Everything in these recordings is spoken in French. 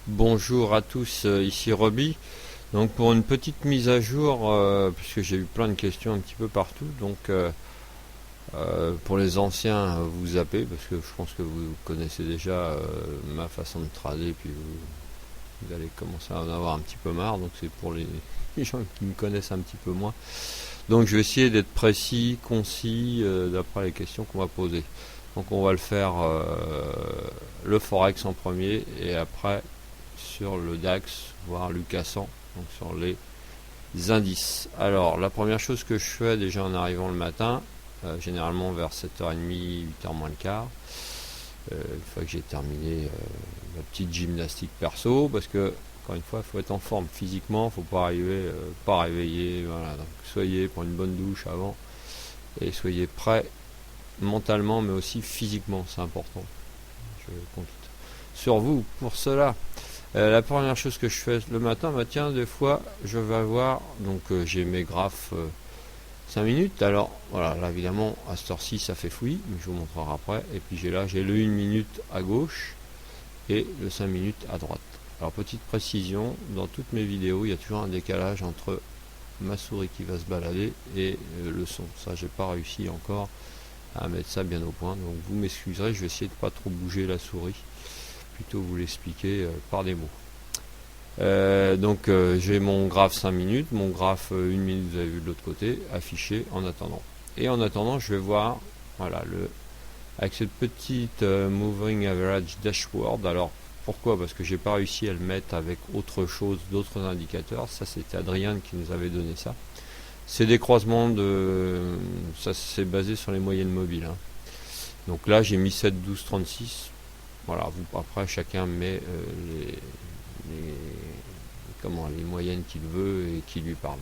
Bonjour à tous, ici Roby. Donc pour une petite mise à jour, puisque j'ai eu plein de questions un petit peu partout, pour les anciens, vous zappez, parce que je pense que vous connaissez déjà ma façon de trader, puis vous allez commencer à en avoir un petit peu marre, donc c'est pour les gens qui me connaissent un petit peu moins. Donc je vais essayer d'être précis, concis, d'après les questions qu'on va poser. Donc on va le faire le Forex en premier, et après sur le DAX, voire Lucas 100, donc sur les indices. Alors, la première chose que je fais déjà en arrivant le matin, généralement vers 7h30, 8h moins le quart, une fois que j'ai terminé ma petite gymnastique perso, parce que, encore une fois, il faut être en forme physiquement, il ne faut pas arriver pas réveillé, voilà. Donc, soyez pour une bonne douche avant, et soyez prêts mentalement, mais aussi physiquement, c'est important. Je compte sur vous pour cela. La première chose que je fais le matin, bah tiens, des fois, je vais avoir, donc j'ai mes graphes 5 minutes. Alors, voilà, là évidemment, à cette heure-ci, ça fait fouillis, mais je vous montrerai après. Et puis j'ai le 1 minute à gauche et le 5 minutes à droite. Alors, petite précision, dans toutes mes vidéos, il y a toujours un décalage entre ma souris qui va se balader et le son. Ça, j'ai pas réussi encore à mettre ça bien au point. Donc, vous m'excuserez, je vais essayer de pas trop bouger la souris, plutôt vous l'expliquer par des mots. J'ai mon graphe 5 minutes, mon graphe 1 minute, vous avez vu de l'autre côté, affiché en attendant. Et en attendant, je vais voir, voilà, avec cette petite Moving Average Dashboard. Alors, pourquoi? Parce que j'ai pas réussi à le mettre avec autre chose, d'autres indicateurs. Ça, c'était Adrien qui nous avait donné ça. C'est des croisements ça, c'est basé sur les moyennes mobiles, hein. Donc là, j'ai mis 7, 12, 36. Voilà, après, chacun met les, les moyennes qu'il veut et qui lui parlent.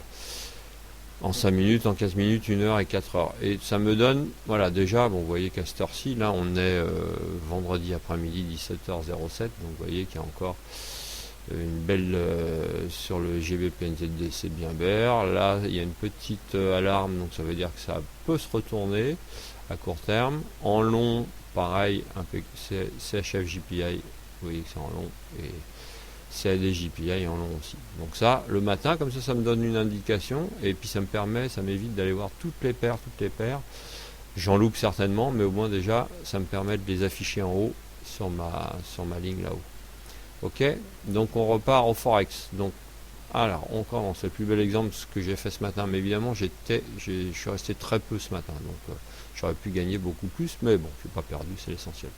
En 5 minutes, en 15 minutes, 1 heure et 4 heures. Et ça me donne, voilà, déjà, bon, vous voyez qu'à cette heure-ci, là, on est vendredi après-midi, 17h07. Donc, vous voyez qu'il y a encore une belle sur le GBP/NZD, c'est bien vert. Là, il y a une petite alarme, donc ça veut dire que ça peut se retourner à court terme. En long, pareil, un peu CHF-JPI, vous voyez que c'est en long, et CAD-JPI en long aussi. Donc ça, le matin, comme ça me donne une indication, et puis ça m'évite d'aller voir toutes les paires. J'en loupe certainement, mais au moins déjà, ça me permet de les afficher en haut sur ma ligne là-haut. Ok, donc on repart au Forex. Donc, alors, on commence. C'est le plus bel exemple de ce que j'ai fait ce matin, mais évidemment, je suis resté très peu ce matin, donc j'aurais pu gagner beaucoup plus, mais bon, je n'ai pas perdu, c'est l'essentiel.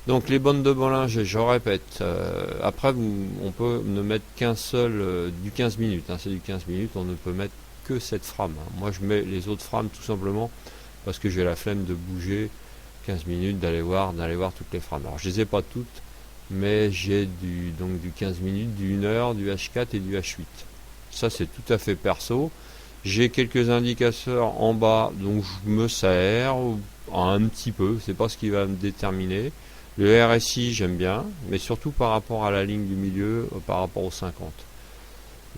Donc les bandes de Bollinger, je répète, après on peut ne mettre qu'un seul du 15 minutes, hein, c'est du 15 minutes, on ne peut mettre que cette frame, hein. Moi je mets les autres frames tout simplement parce que j'ai la flemme de bouger 15 minutes, d'aller voir toutes les frames. Alors je les ai pas toutes, mais j'ai du 15 minutes, du 1 heure, du H4 et du H8. Ça c'est tout à fait perso. J'ai quelques indicateurs en bas, donc je me sers un petit peu, c'est pas ce qui va me déterminer. Le RSI, j'aime bien, mais surtout par rapport à la ligne du milieu, par rapport aux 50.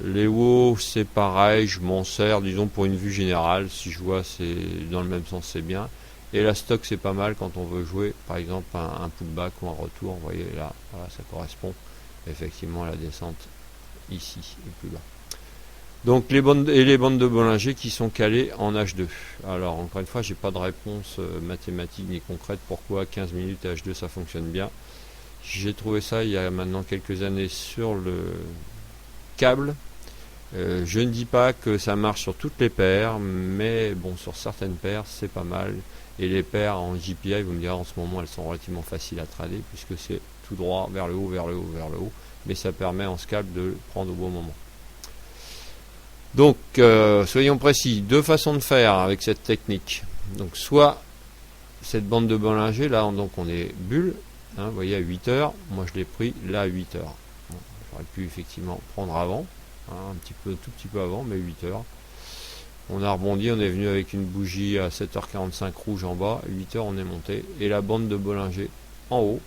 Les WOW, c'est pareil, je m'en sers, disons, pour une vue générale. Si je vois c'est dans le même sens, c'est bien. Et la stock, c'est pas mal quand on veut jouer, par exemple, un pullback ou un retour. Vous voyez là, voilà, ça correspond effectivement à la descente ici et plus bas. Donc les bandes de Bollinger qui sont calées en H2. Alors encore une fois, j'ai pas de réponse mathématique ni concrète pourquoi 15 minutes H2 ça fonctionne bien. J'ai trouvé ça il y a maintenant quelques années sur le câble. Je ne dis pas que ça marche sur toutes les paires, mais bon, sur certaines paires c'est pas mal. Et les paires en JPI, vous me direz en ce moment, elles sont relativement faciles à trader puisque c'est tout droit vers le haut, vers le haut, vers le haut. Mais ça permet en scalp de le prendre au bon moment. Donc, soyons précis, deux façons de faire avec cette technique. Donc, soit cette bande de Bollinger, là, donc on est bulle, hein, vous voyez, à 8 heures. Moi, je l'ai pris là à 8 heures. Bon, j'aurais pu effectivement prendre avant, hein, tout petit peu avant, mais 8 heures. On a rebondi, on est venu avec une bougie à 7h45 rouge en bas, à 8 heures, on est monté. Et la bande de Bollinger en haut,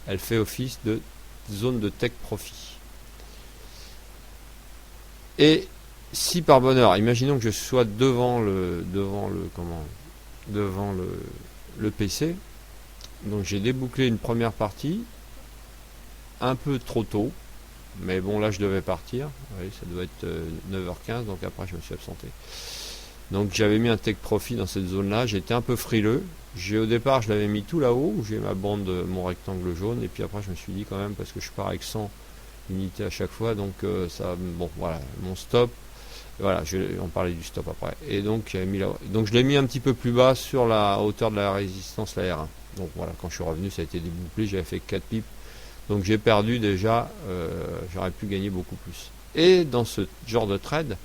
elle fait office de zone de take profit. Et si par bonheur, imaginons que je sois devant le PC, donc j'ai débouclé une première partie un peu trop tôt, Mais bon, là je devais partir, oui, ça doit être 9h15, donc après je me suis absenté. Donc j'avais mis un take profit dans cette zone là, j'étais un peu frileux. Au départ je l'avais mis tout là-haut, où j'ai ma bande, mon rectangle jaune, et puis après je me suis dit quand même, parce que je pars avec 100 unités à chaque fois, donc ça, bon voilà, mon stop, voilà, on parlait du stop après. Et donc j'avais mis là-haut. Donc je l'ai mis un petit peu plus bas sur la hauteur de la résistance, la R1. Donc voilà, quand je suis revenu, ça a été débouclé, j'avais fait 4 pips. Donc j'ai perdu déjà, j'aurais pu gagner beaucoup plus. Et dans ce genre de trade,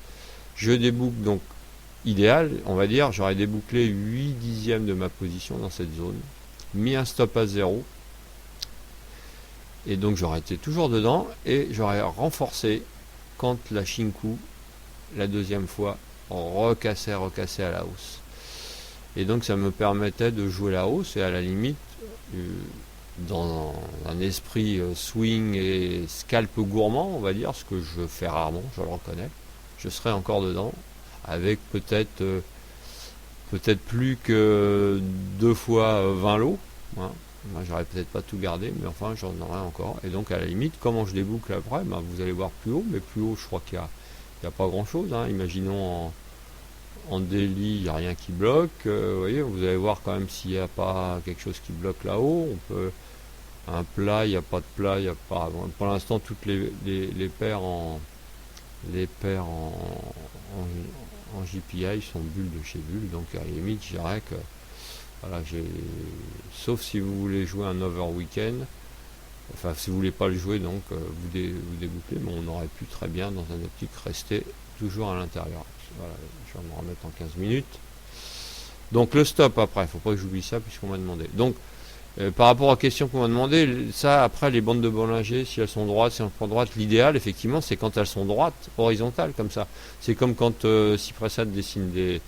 je déboucle donc idéal, on va dire, j'aurais débouclé 8 dixièmes de ma position dans cette zone, mis un stop à 0, et donc j'aurais été toujours dedans, et j'aurais renforcé quand la Shinku, la deuxième fois, recassait à la hausse. Et donc ça me permettait de jouer la hausse, et à la limite, dans un esprit swing et scalp gourmand, on va dire, ce que je fais rarement, je le reconnais, je serais encore dedans, avec peut-être plus que 2 fois 20 lots. Hein. Moi, j'aurais peut-être pas tout gardé, mais enfin, j'en aurais encore. Et donc, à la limite, comment je déboucle après, vous allez voir plus haut, mais plus haut, je crois qu'il n'y a pas grand-chose. Hein. Imaginons en daily, il n'y a rien qui bloque. Vous voyez, vous allez voir quand même s'il n'y a pas quelque chose qui bloque là-haut. On peut un plat, il n'y a pas de plat, il n'y a pas. Bon, pour l'instant, toutes les paires en JPI sont bulles de chez Bulle, donc à la limite je dirais que voilà, sauf si vous voulez jouer un over weekend, enfin si vous voulez pas le jouer, donc vous débouclez, mais on aurait pu très bien dans un optique rester toujours à l'intérieur. Voilà, je vais me remettre en 15 minutes. Donc le stop après, faut pas que j'oublie ça puisqu'on m'a demandé. Donc par rapport aux questions qu'on m'a demandé, ça après les bandes de Bollinger, si elles sont droites, si elles sont droites, l'idéal effectivement c'est quand elles sont droites, horizontales comme ça. C'est comme quand Cypressat dessine des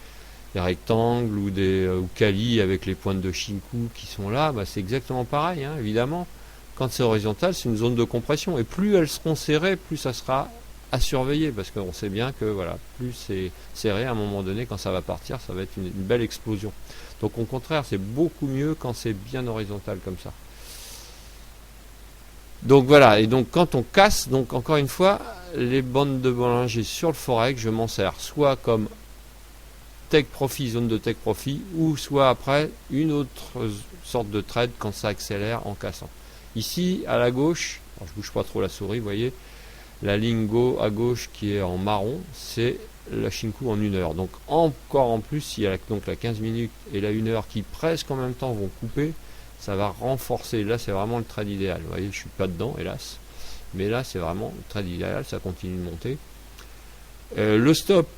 rectangles ou Kali avec les pointes de Shinku qui sont là, c'est exactement pareil, hein, évidemment. Quand c'est horizontal, c'est une zone de compression, et plus elles seront serrées, plus ça sera à surveiller, parce qu'on sait bien que voilà, plus c'est serré, à un moment donné, quand ça va partir, ça va être une belle explosion. Donc au contraire, c'est beaucoup mieux quand c'est bien horizontal comme ça. Donc voilà, et donc quand on casse, donc encore une fois, les bandes de Bollinger sur le Forex, je m'en sers soit comme take profit, zone de take profit, ou soit après une autre sorte de trade quand ça accélère en cassant. Ici, à la gauche, alors je bouge pas trop la souris, vous voyez, la ligne à gauche qui est en marron, c'est la Shinku en 1 heure. Donc encore en plus, il y a donc la 15 minutes et la 1 heure qui presque en même temps vont couper, ça va renforcer. Là, c'est vraiment le trade idéal. Vous voyez, je suis pas dedans, hélas. Mais là, c'est vraiment le trade idéal, ça continue de monter. Le stop,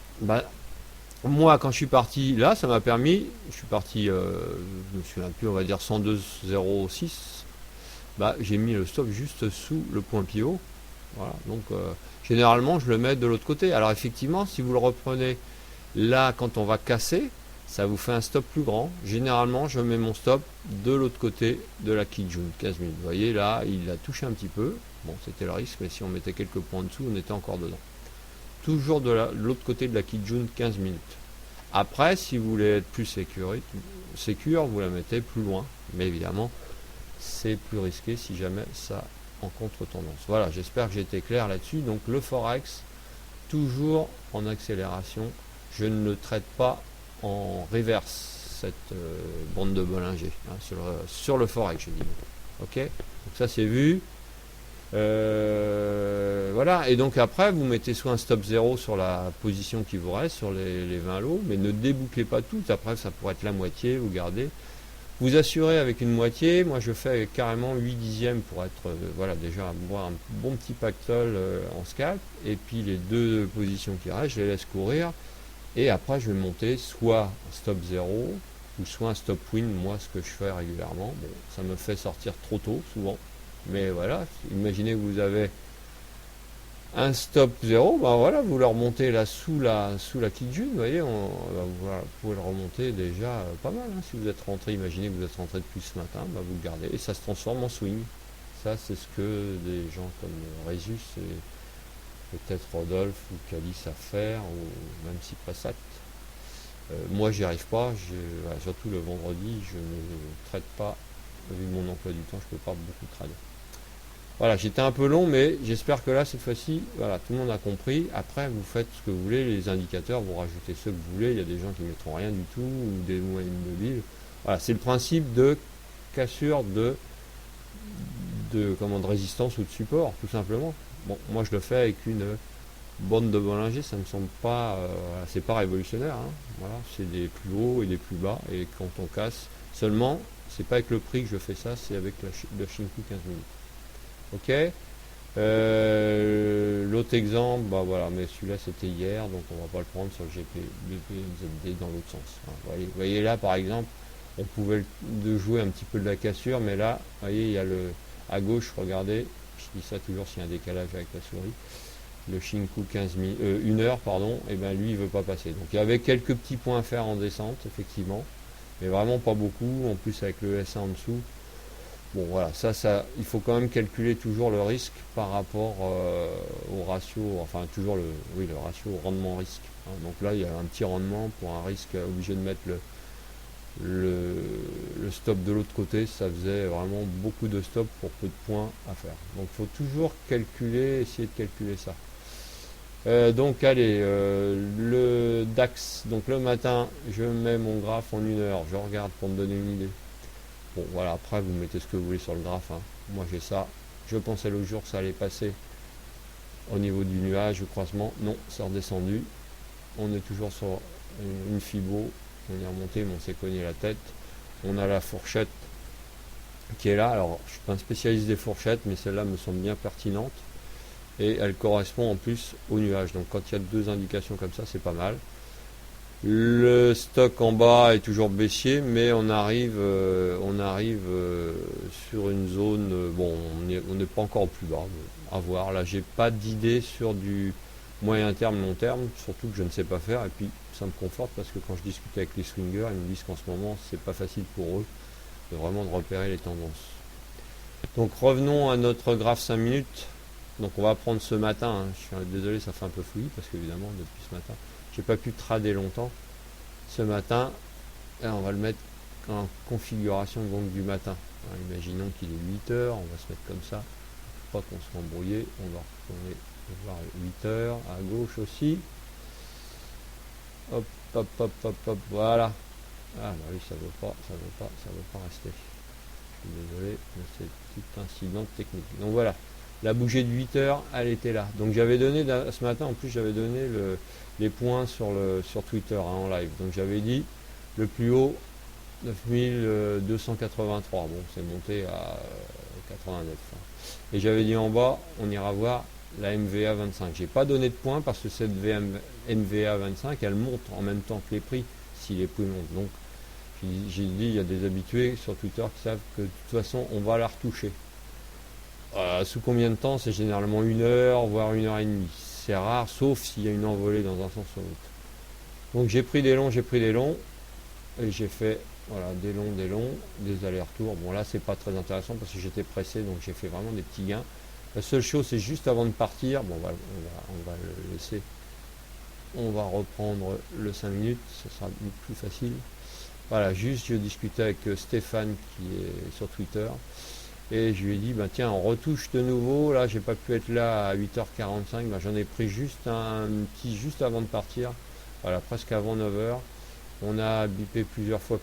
moi, quand je suis parti, là, ça m'a permis, je suis parti, je me souviens plus, on va dire 102,06. J'ai mis le stop juste sous le point pivot. Voilà, donc généralement je le mets de l'autre côté. Alors effectivement, si vous le reprenez là quand on va casser, ça vous fait un stop plus grand. Généralement, je mets mon stop de l'autre côté de la Kijun, 15 minutes. Vous voyez là, il a touché un petit peu. Bon, c'était le risque, mais si on mettait quelques points en dessous, on était encore dedans. Toujours de l'autre côté de la Kijun, 15 minutes. Après, si vous voulez être plus sécure, vous la mettez plus loin. Mais évidemment, c'est plus risqué si jamais ça en contre-tendance. Voilà, j'espère que j'ai été clair là-dessus. Donc le Forex, toujours en accélération. Je ne le traite pas en reverse, cette bande de Bollinger, hein, sur le Forex, je dis. Ok, donc ça c'est vu. Voilà, et donc après vous mettez soit un stop 0 sur la position qui vous reste, sur les 20 lots, mais ne débouclez pas tout. Après ça pourrait être la moitié, vous gardez. Vous assurez avec une moitié, moi je fais carrément 8 dixièmes pour être, voilà, déjà avoir un bon petit pactole en scalp, et puis les deux positions qui restent, je les laisse courir, et après je vais monter soit un stop 0, ou soit un stop win, moi ce que je fais régulièrement. Bon, ça me fait sortir trop tôt, souvent, mais voilà, imaginez que vous avez un stop 0, voilà, vous le remontez là sous la Kijun, vous voyez, vous pouvez le remonter déjà pas mal. Hein. Si vous êtes rentré, imaginez que vous êtes rentré depuis ce matin, vous le gardez et ça se transforme en swing. Ça, c'est ce que des gens comme Résus et peut-être Rodolphe ou Cali savent faire, ou même Cypressat. Moi, j'y arrive pas, surtout le vendredi, je ne traite pas, vu mon emploi du temps, je peux pas beaucoup trader. Voilà, j'étais un peu long, mais j'espère que là, cette fois-ci, voilà, tout le monde a compris. Après, vous faites ce que vous voulez, les indicateurs, vous rajoutez ce que vous voulez. Il y a des gens qui ne mettront rien du tout, ou des moyens mobiles. Voilà, c'est le principe de cassure de résistance ou de support, tout simplement. Bon, moi, je le fais avec une bande de Bollinger, ça me semble pas, c'est pas révolutionnaire, hein. Voilà, c'est des plus hauts et des plus bas, et quand on casse, seulement, c'est pas avec le prix que je fais ça, c'est avec le Shinku 15 minutes. Ok. L'autre exemple, bah voilà, mais celui-là c'était hier, donc on va pas le prendre sur le BPZD dans l'autre sens, hein. Vous voyez là par exemple, on pouvait jouer un petit peu de la cassure, mais là, vous voyez, il y a le à gauche, regardez, je dis ça toujours s'il y a un décalage avec la souris, le Shinku 15 000, 1 heure, pardon, et ben lui il veut pas passer. Donc il y avait quelques petits points à faire en descente, effectivement, mais vraiment pas beaucoup, en plus avec le SA en dessous. Bon voilà, ça, il faut quand même calculer toujours le risque par rapport au ratio, enfin toujours le ratio rendement-risque, hein. Donc là, il y a un petit rendement pour un risque obligé de mettre le stop de l'autre côté, ça faisait vraiment beaucoup de stops pour peu de points à faire. Donc il faut toujours calculer, essayer de calculer ça. Donc allez, le DAX, donc le matin, je mets mon graphe en 1 heure, je regarde pour me donner une idée. Bon voilà, après vous mettez ce que vous voulez sur le graphe, hein. Moi j'ai ça. Je pensais l'autre jour que ça allait passer au niveau du nuage, du croisement. Non, c'est redescendu. On est toujours sur une fibo. On est remonté, mais on s'est cogné la tête. On a la fourchette qui est là. Alors je suis pas un spécialiste des fourchettes, mais celle-là me semble bien pertinente. Et elle correspond en plus au nuage. Donc quand il y a deux indications comme ça, c'est pas mal. Le stock en bas est toujours baissier, mais on arrive sur une zone. Bon, on n'est pas encore plus bas. À voir. Là, j'ai pas d'idée sur du moyen terme, long terme, surtout que je ne sais pas faire. Et puis, ça me conforte parce que quand je discute avec les swingers, ils me disent qu'en ce moment, c'est pas facile pour eux de vraiment repérer les tendances. Donc, revenons à notre graphe 5 minutes. Donc, on va prendre ce matin, hein. Je suis désolé, ça fait un peu fouillis parce qu'évidemment, depuis ce matin, j'ai pas pu trader longtemps. Ce matin, là, on va le mettre en configuration donc du matin. Alors, imaginons qu'il est 8 heures, on va se mettre comme ça, pas qu'on soit embrouillé. On va retourner voir 8 heures à gauche aussi. Hop, hop, hop, hop, hop, voilà. Ah bah oui, ça veut pas rester. Je suis désolé, mais c'est petit incident technique. Donc voilà, la bougie de 8 heures, elle était là. Donc j'avais donné, ce matin en plus, j'avais donné les points sur Twitter, hein, en live. Donc j'avais dit le plus haut 9283. Bon, c'est monté à 89. Hein. Et j'avais dit en bas, on ira voir la MVA 25. J'ai pas donné de points parce que cette MVA 25, elle monte en même temps que les prix, si les prix montent. Donc j'ai dit, il y a des habitués sur Twitter qui savent que de toute façon, on va la retoucher. Sous combien de temps? C'est généralement 1 heure, voire 1 heure et demie. C'est rare, sauf s'il y a une envolée dans un sens ou l'autre. Donc j'ai pris des longs, et j'ai fait voilà, des longs, des allers-retours. Bon là c'est pas très intéressant parce que j'étais pressé, donc j'ai fait vraiment des petits gains. La seule chose c'est juste avant de partir, bon on va le laisser. On va reprendre le 5 minutes, ce sera plus facile. Voilà, juste je discutais avec Stéphane qui est sur Twitter. Et je lui ai dit, bah, tiens, on retouche de nouveau. Là, j'ai pas pu être là à 8h45. Bah, j'en ai pris juste un petit, juste avant de partir. Voilà, presque avant 9h. On a bipé plusieurs fois.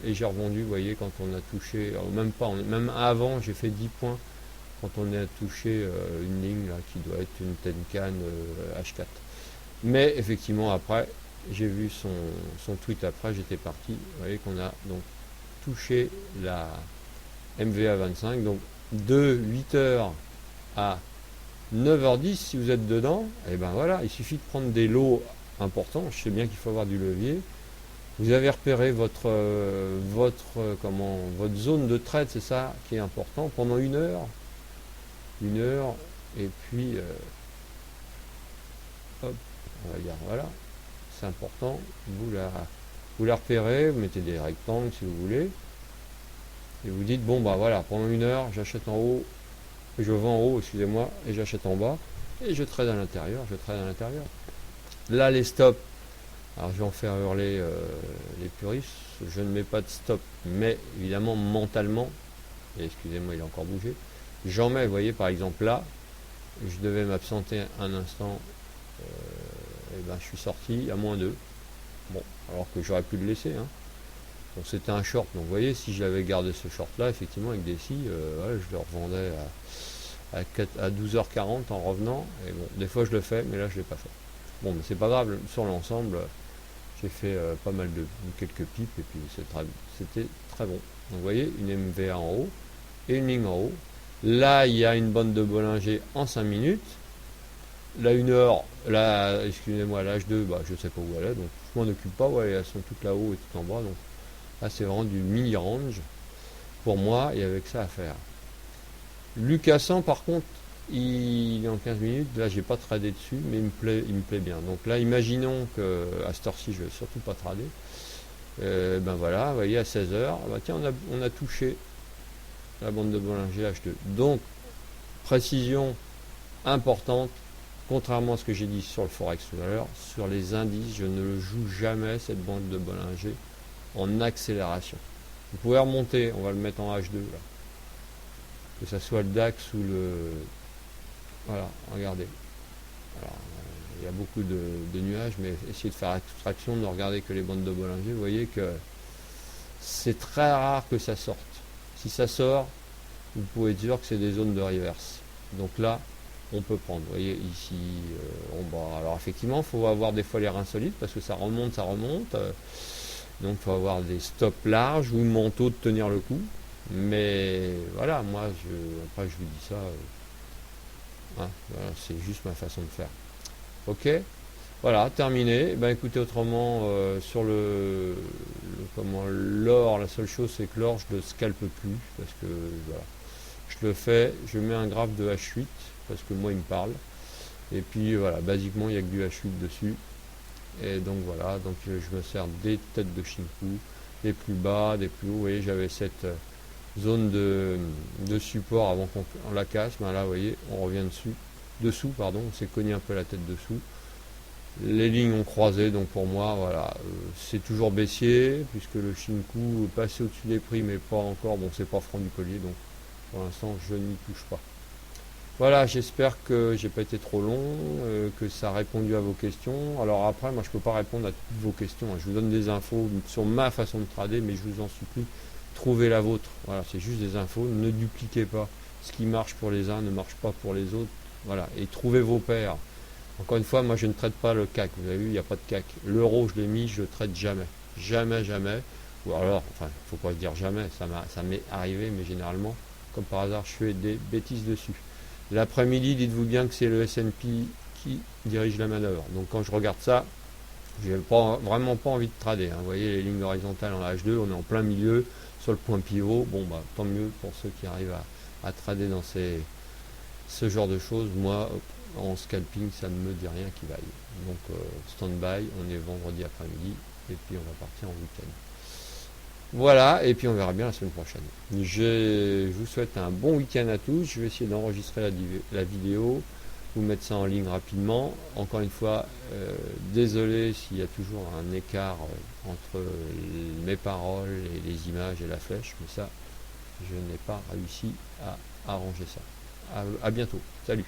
Et j'ai revendu, vous voyez, quand on a touché, même pas, même avant, j'ai fait 10 points. Quand on a touché une ligne là, qui doit être une Tenkan H4. Mais effectivement, après, j'ai vu son tweet après, j'étais parti. Vous voyez qu'on a donc touché la MVA 25, donc de 8h à 9h10, si vous êtes dedans, et ben voilà, il suffit de prendre des lots importants. Je sais bien qu'il faut avoir du levier. Vous avez repéré votre zone de trade, c'est ça qui est important, pendant 1 heure. 1 heure, et puis hop, on va dire voilà, c'est important, vous la repérez, vous mettez des rectangles si vous voulez. Et vous dites, bon bah voilà, pendant 1 heure, j'achète en haut, je vends en haut, excusez-moi, et j'achète en bas, et je trade à l'intérieur, Là, les stops, alors je vais en faire hurler les puristes, je ne mets pas de stop, mais évidemment, mentalement, et excusez-moi, il a encore bougé, j'en mets, vous voyez, par exemple là, je devais m'absenter un instant, et ben je suis sorti à -2. Bon, alors que j'aurais pu le laisser, hein. Donc c'était un short, donc vous voyez, si j'avais gardé ce short là, effectivement avec des scies, ouais, je le revendais à 12h40 en revenant, et bon, des fois je le fais, mais là je l'ai pas fait. Bon, mais c'est pas grave, sur l'ensemble, j'ai fait pas mal de quelques pipes, et puis c'était très bon. Donc vous voyez, une MVA en haut, et une ligne en haut. Là, il y a une bande de Bollinger en 5 minutes. La 1 heure, là, excusez-moi, l'âge 2, bah, je sais pas où elle est, donc je m'en occupe pas, ouais, elles sont toutes là-haut et tout en bas, donc là c'est vraiment du mini range pour moi, et avec ça à faire. Lucassan par contre, il est en 15 minutes, là j'ai pas tradé dessus, mais il me plaît bien. Donc là, imaginons que à cette heure-ci, je vais surtout pas trader. Ben voilà, vous voyez, à 16h, bah tiens, on a touché la bande de Bollinger H2. Donc, précision importante, contrairement à ce que j'ai dit sur le Forex tout à l'heure, sur les indices, je ne le joue jamais, cette bande de Bollinger, en accélération. Vous pouvez remonter, on va le mettre en H2 là. Que ce soit le DAX ou le... Voilà, regardez. Alors, il y a beaucoup de nuages, mais essayez de faire abstraction, de ne regarder que les bandes de Bollinger. Vous voyez que c'est très rare que ça sorte. Si ça sort, vous pouvez être sûr que c'est des zones de reverse. Donc là, on peut prendre. Vous voyez ici, alors effectivement, il faut avoir des fois les reins solides parce que ça remonte. Donc il faut avoir des stops larges ou le manteau de tenir le coup. Mais voilà, moi, après je vous dis ça, hein, voilà, c'est juste ma façon de faire. Ok, voilà, terminé. Ben écoutez, autrement, sur l'or, la seule chose c'est que l'or, je le scalpe plus parce que voilà, je le fais, je mets un graphe de H8 parce que moi il me parle. Et puis voilà, basiquement il n'y a que du H8 dessus. Et donc voilà, donc je me sers des têtes de Shinku, des plus bas, des plus hauts. Vous voyez, j'avais cette zone de support avant qu'on la casse. Ben là, vous voyez, on revient dessous, pardon, on s'est cogné un peu la tête dessous. Les lignes ont croisé, donc pour moi, voilà, c'est toujours baissier, puisque le Shinku est passé au-dessus des prix, mais pas encore. Bon, c'est pas franc du collier, donc pour l'instant, je n'y touche pas. Voilà, j'espère que j'ai pas été trop long, que ça a répondu à vos questions. Alors après, moi je peux pas répondre à toutes vos questions, hein. Je vous donne des infos sur ma façon de trader, mais je vous en supplie, trouvez la vôtre. Voilà, c'est juste des infos, ne dupliquez pas. Ce qui marche pour les uns ne marche pas pour les autres. Voilà, et trouvez vos paires. Encore une fois, moi je ne traite pas le CAC, vous avez vu, il n'y a pas de CAC. L'euro, je l'ai mis, je ne traite jamais. Jamais, jamais. Ou alors, enfin, il ne faut pas se dire jamais, ça m'est arrivé, mais généralement, comme par hasard, je fais des bêtises dessus. L'après-midi, dites-vous bien que c'est le S&P qui dirige la manœuvre. Donc quand je regarde ça, j'ai vraiment pas envie de trader, hein. Vous voyez les lignes horizontales en H2, on est en plein milieu, sur le point pivot. Bon, bah tant mieux pour ceux qui arrivent à trader dans ce genre de choses. Moi, en scalping, ça ne me dit rien qui vaille. Donc stand-by, on est vendredi après-midi, et puis on va partir en week-end. Voilà, et puis on verra bien la semaine prochaine. Je vous souhaite un bon week-end à tous. Je vais essayer d'enregistrer la vidéo, vous mettre ça en ligne rapidement. Encore une fois, désolé s'il y a toujours un écart entre mes paroles et les images et la flèche, mais ça, je n'ai pas réussi à arranger ça. À bientôt. Salut.